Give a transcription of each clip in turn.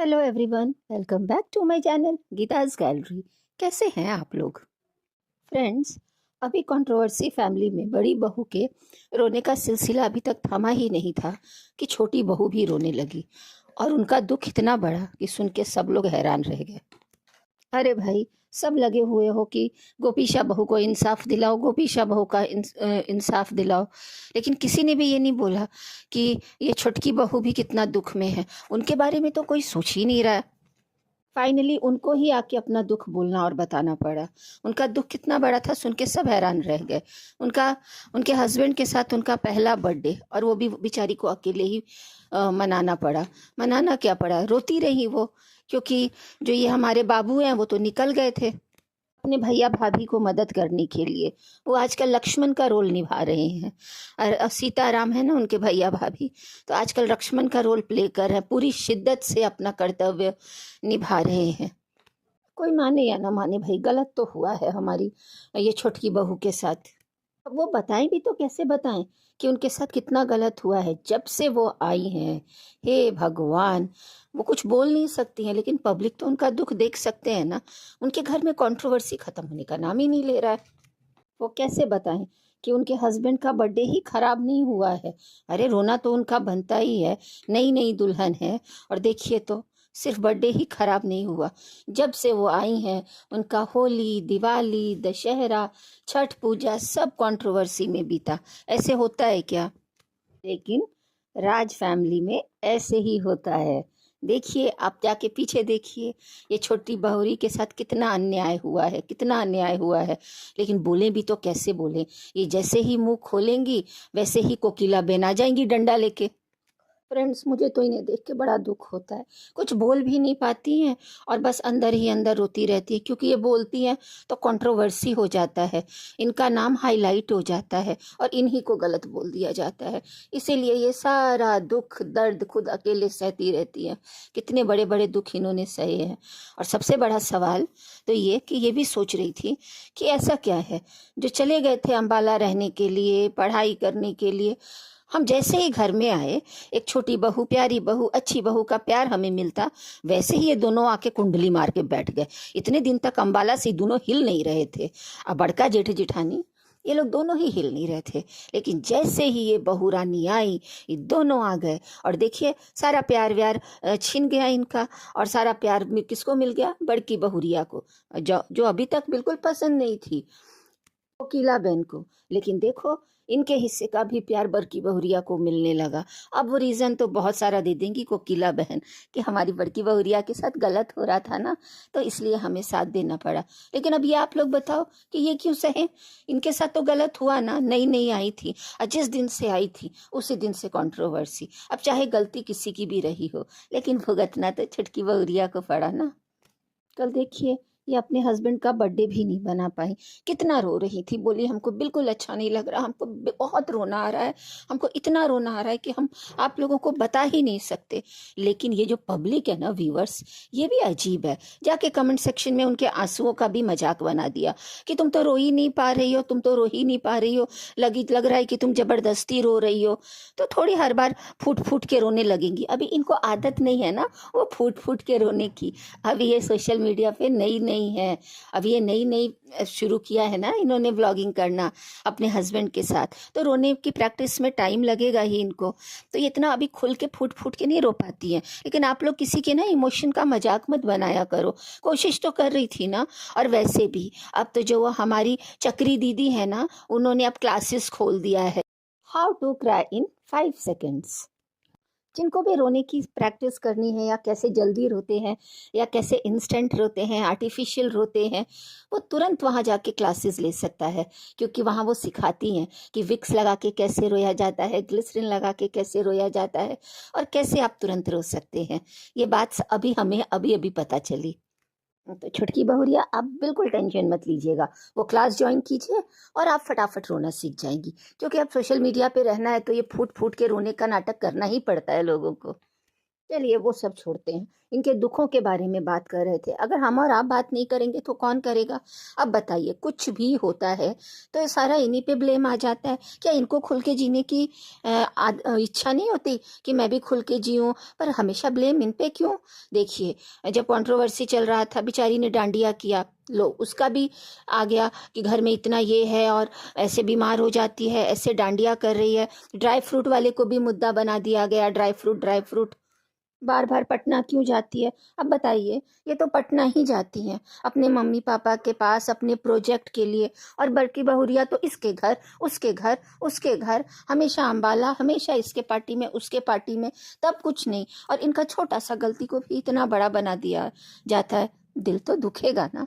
Hello everyone, welcome back to my channel Geeta's Gallery. कैसे हैं आप लोग फ्रेंड्स? अभी कंट्रोवर्सी फैमिली में बड़ी बहू के रोने का सिलसिला अभी तक थमा ही नहीं था कि छोटी बहू भी रोने लगी और उनका दुख इतना बड़ा कि सुन के सब लोग हैरान रह गए। अरे भाई, सब लगे हुए हो कि गोपीशा बहू को इंसाफ दिलाओ, गोपीशा बहू का इंसाफ दिलाओ, लेकिन किसी ने भी ये नहीं बोला कि ये छोटकी बहू भी कितना दुख में है। उनके बारे में तो कोई सोच ही नहीं रहा है। फाइनली उनको ही आके अपना दुख बोलना और बताना पड़ा। उनका दुख कितना बड़ा था सुन के सब हैरान रह गए। उनका उनके हस्बैंड के साथ उनका पहला बर्थडे, और वो भी बेचारी को अकेले ही मनाना पड़ा। मनाना क्या पड़ा, रोती रही वो, क्योंकि जो ये हमारे बाबू हैं वो तो निकल गए थे अपने भैया भाभी को मदद करने के लिए। वो आजकल लक्ष्मण का रोल निभा रहे हैं। और सीताराम है ना उनके भैया भाभी, तो आजकल लक्ष्मण का रोल प्ले कर रहे हैं, पूरी शिद्दत से अपना कर्तव्य निभा रहे हैं। कोई माने या ना माने भाई, गलत तो हुआ है हमारी ये छोटकी बहू के साथ। अब वो बताएं भी तो कैसे बताएं कि उनके साथ कितना गलत हुआ है। जब से वो आई हैं, हे भगवान, वो कुछ बोल नहीं सकती हैं, लेकिन पब्लिक तो उनका दुख देख सकते हैं ना। उनके घर में कंट्रोवर्सी खत्म होने का नाम ही नहीं ले रहा है। वो कैसे बताएं कि उनके हस्बैंड का बर्थडे ही खराब नहीं हुआ है। अरे रोना तो उनका बनता ही है, नई नई दुल्हन है, और देखिए तो सिर्फ बर्थडे ही खराब नहीं हुआ, जब से वो आई हैं उनका होली, दिवाली, दशहरा, छठ पूजा सब कंट्रोवर्सी में बीता। ऐसे होता है क्या? लेकिन राज फैमिली में ऐसे ही होता है। देखिए, आप जाके पीछे देखिए, ये छोटी बहुरी के साथ कितना अन्याय हुआ है, कितना अन्याय हुआ है। लेकिन बोले भी तो कैसे बोले, ये जैसे ही मुंह खोलेंगी वैसे ही कोकिला बेन आ जाएंगी डंडा लेके। फ्रेंड्स, मुझे तो इन्हें देख के बड़ा दुख होता है। कुछ बोल भी नहीं पाती हैं और बस अंदर ही अंदर रोती रहती है, क्योंकि ये बोलती हैं तो कंट्रोवर्सी हो जाता है, इनका नाम हाईलाइट हो जाता है और इन्हीं को गलत बोल दिया जाता है। इसीलिए ये सारा दुख दर्द खुद अकेले सहती रहती हैं। कितने बड़े बड़े दुख इन्होंने सहे हैं। और सबसे बड़ा सवाल तो ये कि ये भी सोच रही थी कि ऐसा क्या है जो चले गए थे अम्बाला रहने के लिए, पढ़ाई करने के लिए, हम जैसे ही घर में आए, एक छोटी बहू, प्यारी बहू, अच्छी बहू का प्यार हमें मिलता, वैसे ही ये दोनों आके कुंडली मार के बैठ गए। इतने दिन तक अम्बाला से दोनों हिल नहीं रहे थे। अब बड़का जेठ जेठानी, ये लोग दोनों ही हिल नहीं रहे थे, लेकिन जैसे ही ये बहू रानी आई, ये दोनों आ गए। और देखिए, सारा प्यार व्यार छिन गया इनका, और सारा प्यार किसको मिल गया? बड़की बहुरिया को, जो जो अभी तक बिल्कुल पसंद नहीं थी, कोकिला बहन को। लेकिन देखो, इनके हिस्से का भी प्यार बड़की बहुरिया को मिलने लगा। अब वो रीज़न तो बहुत सारा दे देंगी कोकिला बहन कि हमारी बड़की बहुरिया के साथ गलत हो रहा था ना, तो इसलिए हमें साथ देना पड़ा। लेकिन अब ये आप लोग बताओ कि ये क्यों सहे? इनके साथ तो गलत हुआ ना, नई नई आई थी, और जिस दिन से आई थी उसी दिन से कंट्रोवर्सी। अब चाहे गलती किसी की भी रही हो, लेकिन भुगतना तो छुटकी बहुरिया को पड़ा ना। कल देखिए, ये अपने हस्बैंड का बर्थडे भी नहीं बना पाई, कितना रो रही थी, बोली हमको बिल्कुल अच्छा नहीं लग रहा, हमको बहुत रोना आ रहा है, हमको इतना रोना आ रहा है कि हम आप लोगों को बता ही नहीं सकते। लेकिन ये जो पब्लिक है ना, व्यूअर्स, ये भी अजीब है। जाके कमेंट सेक्शन में उनके आंसुओं का भी मजाक बना दिया कि तुम तो रो ही नहीं पा रही हो, तुम तो रो ही नहीं पा रही हो, लग रहा है कि तुम जबरदस्ती रो रही हो। तो थोड़ी हर बार फूट फूट के रोने लगेंगी। अभी इनको आदत नहीं है ना वो फूट फूट के रोने की। अभी ये सोशल मीडिया पे नई नई है, अभी ये नई नई शुरू किया है ना इन्होंने व्लॉगिंग करना अपने हस्बैंड के साथ, तो रोने की प्रैक्टिस में टाइम लगेगा ही इनको। तो ये इतना अभी खुल के फूट फूट के नहीं रो पाती हैं। लेकिन आप लोग किसी के ना इमोशन का मजाक मत बनाया करो, कोशिश तो कर रही थी ना। और वैसे भी अब तो जो वो हमारी चक्री दीदी है ना, उन्होंने अब क्लासेस खोल दिया है, how to cry in 5 seconds. जिनको भी रोने की प्रैक्टिस करनी है, या कैसे जल्दी रोते हैं, या कैसे इंस्टेंट रोते हैं, आर्टिफिशियल रोते हैं, वो तुरंत वहाँ जाके क्लासेस ले सकता है। क्योंकि वहाँ वो सिखाती हैं कि विक्स लगा के कैसे रोया जाता है, ग्लिसरीन लगा के कैसे रोया जाता है, और कैसे आप तुरंत रो सकते हैं। ये बात अभी हमें अभी अभी पता चली। तो छुटकी बहुरिया, आप बिल्कुल टेंशन मत लीजिएगा, वो क्लास ज्वाइन कीजिए और आप फटाफट रोना सीख जाएंगी। क्योंकि अब सोशल मीडिया पे रहना है तो ये फूट फूट के रोने का नाटक करना ही पड़ता है लोगों को। चलिए वो सब छोड़ते हैं, इनके दुखों के बारे में बात कर रहे थे। अगर हम और आप बात नहीं करेंगे तो कौन करेगा? अब बताइए, कुछ भी होता है तो ये सारा इन्हीं पे ब्लेम आ जाता है। क्या इनको खुल के जीने की इच्छा नहीं होती कि मैं भी खुल के जीऊँ? पर हमेशा ब्लेम इन पे क्यों? देखिए, जब कंट्रोवर्सी चल रहा था, बेचारी ने डांडिया किया, लो उसका भी आ गया कि घर में इतना ये है और ऐसे बीमार हो जाती है, ऐसे डांडिया कर रही है। ड्राई फ्रूट वाले को भी मुद्दा बना दिया गया, ड्राई फ्रूट ड्राई फ्रूट। बार बार पटना क्यों जाती है? अब बताइए, ये तो पटना ही जाती हैं अपने मम्मी पापा के पास अपने प्रोजेक्ट के लिए, और बड़की बहुरिया तो इसके घर उसके घर उसके घर, हमेशा अम्बाला, हमेशा इसके पार्टी में उसके पार्टी में, तब कुछ नहीं। और इनका छोटा सा गलती को भी इतना बड़ा बना दिया जाता है, दिल तो दुखेगा ना।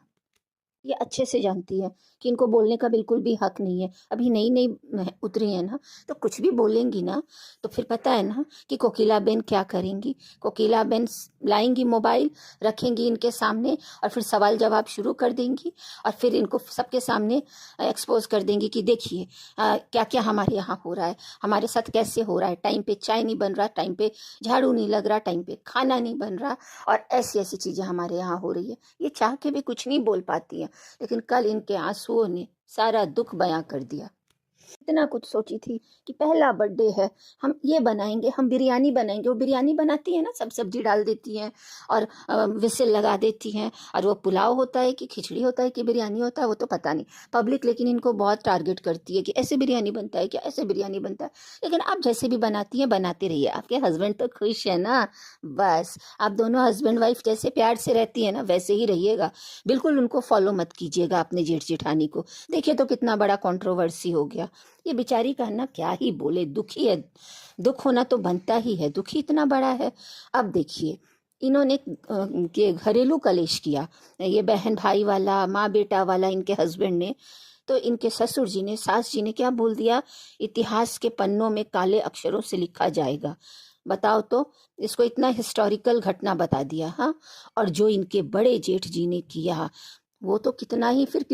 ये अच्छे से जानती है कि इनको बोलने का बिल्कुल भी हक नहीं है। अभी नई नई उतरी है ना, तो कुछ भी बोलेंगी ना तो फिर पता है ना कि कोकिला बेन क्या करेंगी। कोकिला बेन लाएंगी मोबाइल, रखेंगी इनके सामने और फिर सवाल जवाब शुरू कर देंगी, और फिर इनको सबके सामने एक्सपोज कर देंगी कि देखिए क्या क्या हमारे यहाँ हो रहा है, हमारे साथ कैसे हो रहा है। टाइम पे चाय नहीं बन रहा, टाइम पे झाड़ू नहीं लग रहा, टाइम पे खाना नहीं बन रहा, और ऐसी ऐसी चीज़ें हमारे यहाँ हो रही है। ये चाह के भी कुछ नहीं बोल पाती हैं, लेकिन कल इनके आंसुओं ने सारा दुख बयां कर दिया। इतना कुछ सोची थी कि पहला बर्थडे है, हम ये बनाएंगे, हम बिरयानी बनाएंगे। वो बिरयानी बनाती है ना, सब सब्जी डाल देती हैं और विसिल लगा देती हैं, और वो पुलाव होता है कि खिचड़ी होता है कि बिरयानी होता है वो तो पता नहीं। पब्लिक लेकिन इनको बहुत टारगेट करती है कि ऐसे बिरयानी बनता है क्या, ऐसे बिरयानी बनता है। लेकिन आप जैसे भी बनाती हैं बनाते रहिए, आपके हस्बैंड तो खुश है ना, बस। आप दोनों हस्बैंड वाइफ जैसे प्यार से रहती है ना, वैसे ही रहिएगा। बिल्कुल उनको फॉलो मत कीजिएगा, अपने जेठ जेठानी को। देखिए तो कितना बड़ा कंट्रोवर्सी हो गया। ये बेचारी का ना क्या ही बोले, दुखी है, दुख होना तो बनता ही है, दुखी इतना बड़ा है। अब देखिए, इन्होंने ये घरेलू कलेश किया, ये बहन भाई वाला, माँ बेटा वाला, इनके हस्बैंड ने। तो इनके ससुर जी ने, सास जी ने क्या बोल दिया, इतिहास के पन्नों में काले अक्षरों से लिखा जाएगा। बताओ तो, इसको इतना हिस्टोरिकल घटना बता दिया। हाँ, और जो इनके बड़े जेठ जी ने किया वो तो कितना ही, फिर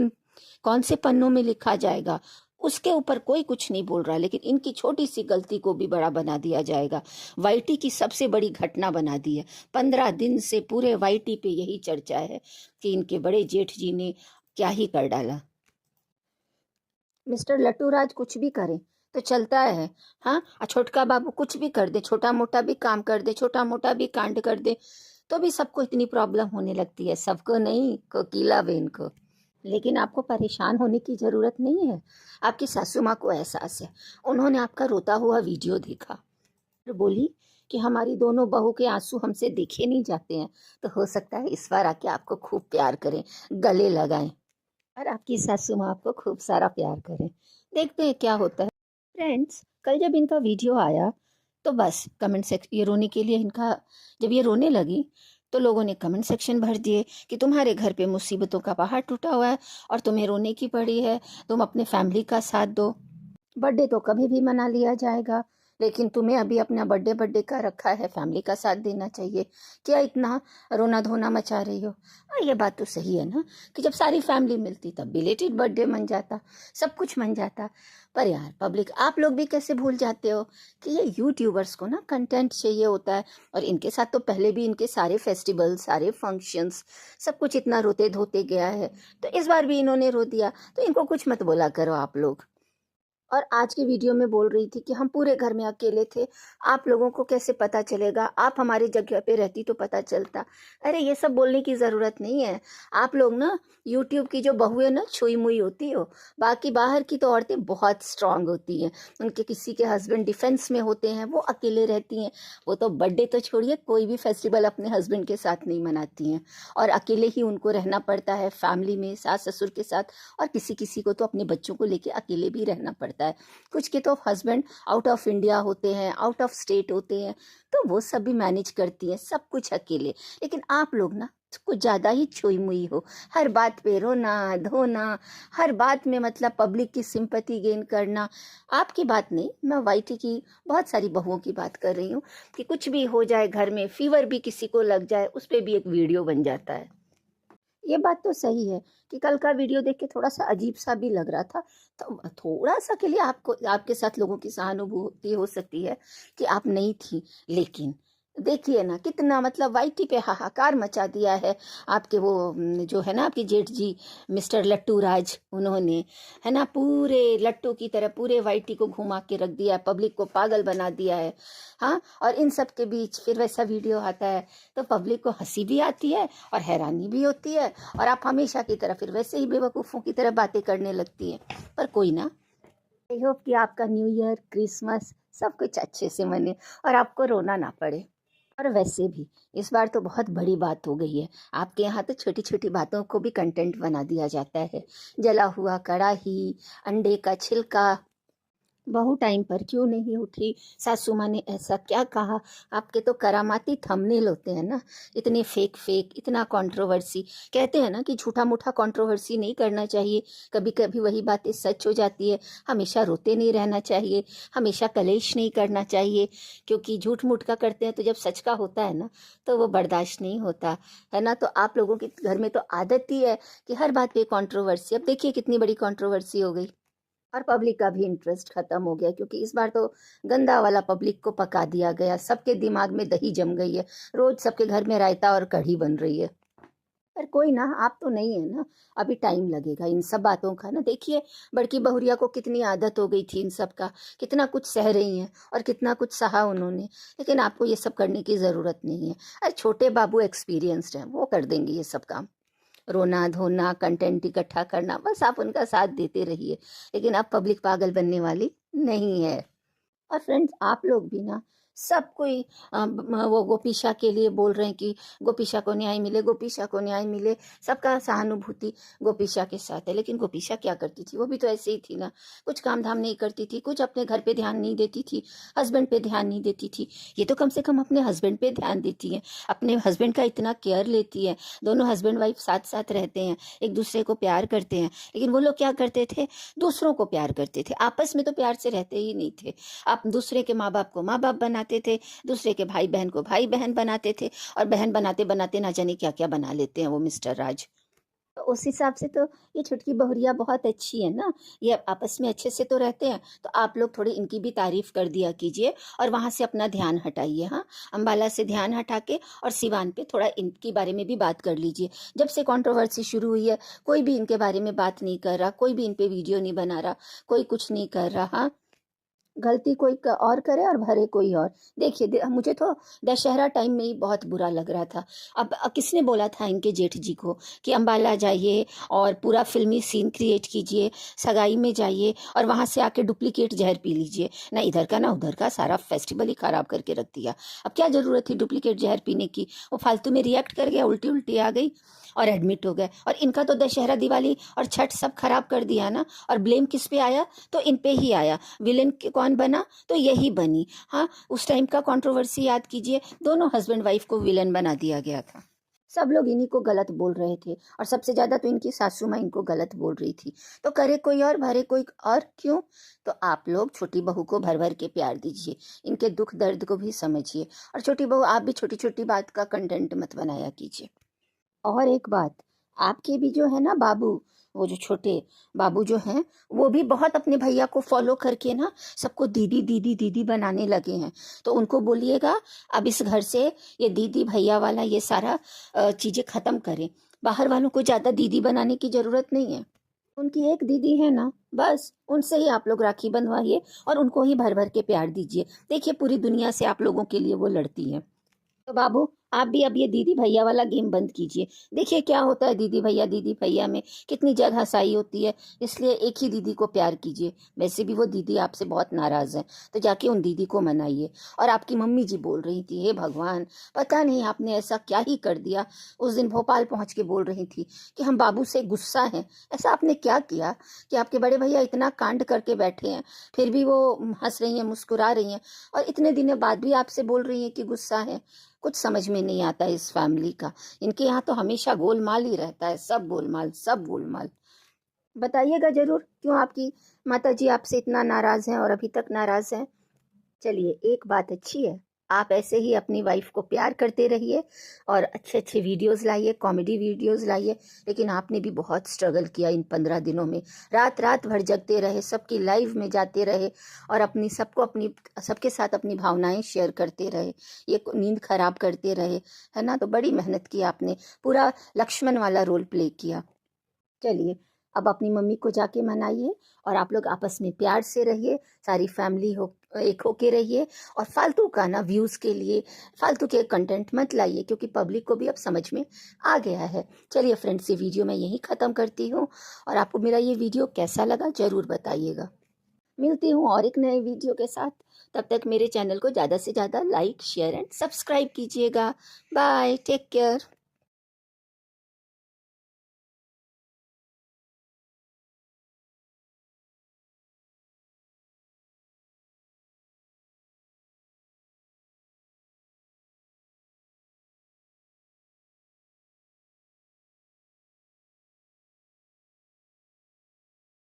कौन से पन्नों में लिखा जाएगा उसके ऊपर कोई कुछ नहीं बोल रहा, लेकिन इनकी छोटी सी गलती को भी बड़ा बना दिया जाएगा। वाईटी की सबसे बड़ी घटना बना दी है। 15 दिन से पूरे वाईटी पे यही चर्चा है कि इनके बड़े जेठ जी ने क्या ही कर डाला। मिस्टर लट्टूराज कुछ भी करें तो चलता है। हाँ, और छोटका बाबू कुछ भी कर दे, छोटा मोटा भी काम कर दे, छोटा मोटा भी कांड कर दे, तो भी सबको इतनी प्रॉब्लम होने लगती है। सबको नहीं, कोकिला बेन को। लेकिन आपको परेशान होने की ज़रूरत नहीं है। आपकी सासू माँ को एहसास है, उन्होंने आपका रोता हुआ वीडियो देखा, फिर बोली कि हमारी दोनों बहू के आंसू हमसे देखे नहीं जाते हैं, तो हो सकता है इस बार आके आपको खूब प्यार करें, गले लगाएं, और आपकी सासू माँ आपको खूब सारा प्यार करें। देखते हैं क्या होता है। फ्रेंड्स, कल जब इनका वीडियो आया तो बस कमेंट सेक्शन, ये रोने के लिए इनका, जब ये रोने लगी तो लोगों ने कमेंट सेक्शन भर दिए कि तुम्हारे घर पे मुसीबतों का पहाड़ टूटा हुआ है और तुम्हें रोने की पड़ी है, तुम अपने फैमिली का साथ दो। बर्थडे तो कभी भी मना लिया जाएगा, लेकिन तुम्हें अभी अपना बर्थडे बर्थडे का रखा है, फैमिली का साथ देना चाहिए। क्या इतना रोना धोना मचा रही हो? ये बात तो सही है ना कि जब सारी फैमिली मिलती तब बिलेटेड बर्थडे मन जाता, सब कुछ मन जाता। पर यार पब्लिक, आप लोग भी कैसे भूल जाते हो कि ये यूट्यूबर्स को ना कंटेंट चाहिए होता है, और इनके साथ तो पहले भी इनके सारे फेस्टिवल, सारे फंक्शंस, सब कुछ इतना रोते धोते गया है, तो इस बार भी इन्होंने रो दिया, तो इनको कुछ मत बोला करो आप लोग। और आज की वीडियो में बोल रही थी कि हम पूरे घर में अकेले थे, आप लोगों को कैसे पता चलेगा, आप हमारी जगह पे रहती तो पता चलता। अरे ये सब बोलने की ज़रूरत नहीं है। आप लोग ना यूट्यूब की जो बहुएं ना छुई मुई होती हो, बाकी बाहर की तो औरतें बहुत स्ट्रांग होती हैं, उनके किसी के हस्बैंड डिफेंस में होते हैं, वो अकेले रहती हैं, वो तो बर्थडे तो छोड़िए, कोई भी फेस्टिवल अपने हस्बैंड के साथ नहीं मनाती हैं, और अकेले ही उनको रहना पड़ता है फैमिली में, सास ससुर के साथ, और किसी किसी को तो अपने बच्चों को लेके अकेले भी रहना पड़ता है। कुछ के तो हस्बैंड आउट ऑफ इंडिया होते हैं, आउट ऑफ स्टेट होते हैं, तो वो सब भी मैनेज करती हैं, सब कुछ अकेले। लेकिन आप लोग ना कुछ ज़्यादा ही छुई मुई हो, हर बात पे रोना धोना, हर बात में मतलब पब्लिक की सिंपैथी गेन करना। आपकी बात नहीं, मैं वाईटी की बहुत सारी बहुओं की बात कर रही हूँ कि कुछ भी हो जाए घर में, फीवर भी किसी को लग जाए, उस पर भी एक वीडियो बन जाता है। ये बात तो सही है कि कल का वीडियो देख के थोड़ा सा अजीब सा भी लग रहा था, तो थोड़ा सा के लिए आपको, आपके साथ लोगों की सहानुभूति हो सकती है कि आप नहीं थी, लेकिन देखिए ना कितना मतलब वाईटी पे हाहाकार मचा दिया है। आपके वो जो है ना आपके जेठ जी मिस्टर लट्टू राज, उन्होंने है ना पूरे लट्टू की तरह पूरे वाईटी को घुमा के रख दिया है, पब्लिक को पागल बना दिया है। हाँ, और इन सब के बीच फिर वैसा वीडियो आता है तो पब्लिक को हंसी भी आती है और हैरानी भी होती है, और आप हमेशा की तरह फिर वैसे ही बेवकूफ़ों की तरह बातें करने लगती हैं। पर कोई ना, आई होप कि आपका न्यू ईयर क्रिसमस सब कुछ अच्छे से मने और आपको रोना ना पड़े। और वैसे भी इस बार तो बहुत बड़ी बात हो गई है। आपके यहाँ तो छोटी छोटी बातों को भी कंटेंट बना दिया जाता है। जला हुआ कढ़ाई, अंडे का छिलका, बहू टाइम पर क्यों नहीं उठी, सासू माँ ने ऐसा क्या कहा। आपके तो करामाती थंबनेल होते हैं ना, इतने फेक फेक, इतना कंट्रोवर्सी। कहते हैं ना कि झूठा मूठा कंट्रोवर्सी नहीं करना चाहिए, कभी कभी वही बातें सच हो जाती है। हमेशा रोते नहीं रहना चाहिए, हमेशा कलेश नहीं करना चाहिए, क्योंकि झूठ मूठ का करते हैं तो जब सच का होता है ना तो वो बर्दाश्त नहीं होता है ना। तो आप लोगों के घर में तो आदत ही है कि हर बात पे कंट्रोवर्सी। अब देखिए कितनी बड़ी कंट्रोवर्सी हो गई, और पब्लिक का भी इंटरेस्ट खत्म हो गया, क्योंकि इस बार तो गंदा वाला पब्लिक को पका दिया गया। सबके दिमाग में दही जम गई है, रोज सबके घर में रायता और कढ़ी बन रही है। पर कोई ना, आप तो नहीं है ना, अभी टाइम लगेगा इन सब बातों का ना। देखिए बड़की बहुरिया को कितनी आदत हो गई थी इन सब का, कितना कुछ सह रही हैं और कितना कुछ सहा उन्होंने, लेकिन आपको ये सब करने की ज़रूरत नहीं है। अरे छोटे बाबू एक्सपीरियंस्ड हैं, वो कर देंगे ये सब काम। रोना धोना, कंटेंट इकट्ठा करना, बस आप उनका साथ देते रहिए, लेकिन अब पब्लिक पागल बनने वाली नहीं है। और फ्रेंड्स आप लोग भी ना, सब कोई वो गोपीशा के लिए बोल रहे हैं कि गोपीशा को न्याय मिले, गोपीशा को न्याय मिले। सबका सहानुभूति गोपीशा के साथ है, लेकिन गोपीशा क्या करती थी, वो भी तो ऐसे ही थी ना। कुछ काम धाम नहीं करती थी, कुछ अपने घर पे ध्यान नहीं देती थी, हस्बैंड पे ध्यान नहीं देती थी। ये तो कम से कम अपने हस्बैंड पे ध्यान देती है, अपने हस्बैंड का इतना केयर लेती है। दोनों हस्बैंड वाइफ साथ साथ रहते हैं, एक दूसरे को प्यार करते हैं। लेकिन वो लोग क्या करते थे, दूसरों को प्यार करते थे, आपस में तो प्यार से रहते ही नहीं थे। आप दूसरे के माँ बाप को माँ बाप बनाते थे, दूसरे के भाई बहन को भाई बहन बनाते थे, और बहन बनाते बनाते ना जाने क्या क्या बना लेते हैं वो मिस्टर राज। तो उस हिसाब से तो ये छुटकी बहुरिया बहुत अच्छी है ना, ये आपस में अच्छे से तो रहते हैं। तो आप लोग थोड़ी इनकी भी तारीफ कर दिया कीजिए और वहां से अपना ध्यान हटाइए। हाँ, अंबाला से ध्यान हटा के और सिवान पे थोड़ा इनके बारे में भी बात कर लीजिए। जब से कंट्रोवर्सी शुरू हुई है कोई भी इनके बारे में बात नहीं कर रहा, कोई भी इन पे वीडियो नहीं बना रहा, कोई कुछ नहीं कर रहा। हाँ, गलती कोई और करे और भरे कोई और। देखिए मुझे तो दशहरा टाइम में ही बहुत बुरा लग रहा था। अब किसने बोला था इनके जेठ जी को कि अंबाला जाइए और पूरा फिल्मी सीन क्रिएट कीजिए, सगाई में जाइए और वहां से आके डुप्लीकेट जहर पी लीजिए। ना इधर का ना उधर का, सारा फेस्टिवल ही खराब करके रख दिया। अब क्या जरूरत थी डुप्लीकेट जहर पीने की, वो फालतू में रिएक्ट कर गया, उल्टी उल्टी आ गई और एडमिट हो गए। और इनका तो दशहरा दिवाली और छठ सब खराब कर दिया ना। और ब्लेम किस पे आया, तो इन पे ही आया। विलेन कौन बना, तो यही बनी। हाँ, उस टाइम का कंट्रोवर्सी याद कीजिए, दोनों हस्बैंड वाइफ को विलेन बना दिया गया था। सब लोग इन्हीं को गलत बोल रहे थे, और सबसे ज्यादा तो इनकी सासू माँ इनको गलत बोल रही थी। तो करे कोई और भरे कोई और, क्यों। तो आप लोग छोटी बहू को भर भर के प्यार दीजिए, इनके दुख दर्द को भी समझिए। और छोटी बहू आप भी छोटी छोटी बात का कंटेंट मत बनाया कीजिए। और एक बात, आपके भी जो है ना बाबू, वो जो छोटे बाबू जो हैं, वो भी बहुत अपने भैया को फॉलो करके ना सबको दीदी दीदी दीदी बनाने लगे हैं। तो उनको बोलिएगा अब इस घर से ये दीदी भैया वाला ये सारा चीजें खत्म करें। बाहर वालों को ज्यादा दीदी बनाने की जरूरत नहीं है। उनकी एक दीदी है ना, बस उनसे ही आप लोग राखी बंधवाइए और उनको ही भर भर के प्यार दीजिए। देखिए पूरी दुनिया से आप लोगों के लिए वो लड़ती है। तो बाबू आप भी अब ये दीदी भैया वाला गेम बंद कीजिए। देखिए क्या होता है दीदी भैया में कितनी जगह हंसाई होती है। इसलिए एक ही दीदी को प्यार कीजिए। वैसे भी वो दीदी आपसे बहुत नाराज है, तो जाके उन दीदी को मनाइए। और आपकी मम्मी जी बोल रही थी, हे भगवान पता नहीं आपने ऐसा क्या ही कर दिया। उस दिन भोपाल पहुंच के बोल रही थी कि हम बाबू से गुस्सा हैं। ऐसा आपने क्या किया कि आपके बड़े भैया इतना कांड करके बैठे हैं, फिर भी वो हंस रही हैं, मुस्कुरा रही हैं, और इतने दिनों बाद भी आपसे बोल रही हैं कि गुस्सा है। कुछ समझ में नहीं आता इस फैमिली का। इनके यहाँ तो हमेशा गोलमाल ही रहता है, सब गोलमाल सब गोलमाल। बताइएगा जरूर क्यों आपकी माता जी आपसे इतना नाराज हैं और अभी तक नाराज हैं। चलिए एक बात अच्छी है, आप ऐसे ही अपनी वाइफ को प्यार करते रहिए और अच्छे अच्छे वीडियोस लाइए, कॉमेडी वीडियोस लाइए। लेकिन आपने भी बहुत स्ट्रगल किया इन 15 दिनों में, रात रात भर जगते रहे, सबकी लाइव में जाते रहे और सबके साथ अपनी भावनाएं शेयर करते रहे, ये नींद खराब करते रहे, है ना। तो बड़ी मेहनत की आपने, पूरा लक्ष्मण वाला रोल प्ले किया। चलिए, अब अपनी मम्मी को जाके मनाइए और आप लोग आपस में प्यार से रहिए, सारी फैमिली हो एक होके रहिए। और फालतू का ना व्यूज़ के लिए फालतू के कंटेंट मत लाइए, क्योंकि पब्लिक को भी अब समझ में आ गया है। चलिए फ्रेंड्स, ये वीडियो मैं यहीं ख़त्म करती हूँ और आपको मेरा ये वीडियो कैसा लगा ज़रूर बताइएगा। मिलती हूँ और एक नए वीडियो के साथ। तब तक मेरे चैनल को ज़्यादा से ज़्यादा लाइक, शेयर एंड सब्सक्राइब कीजिएगा। Bye, take care.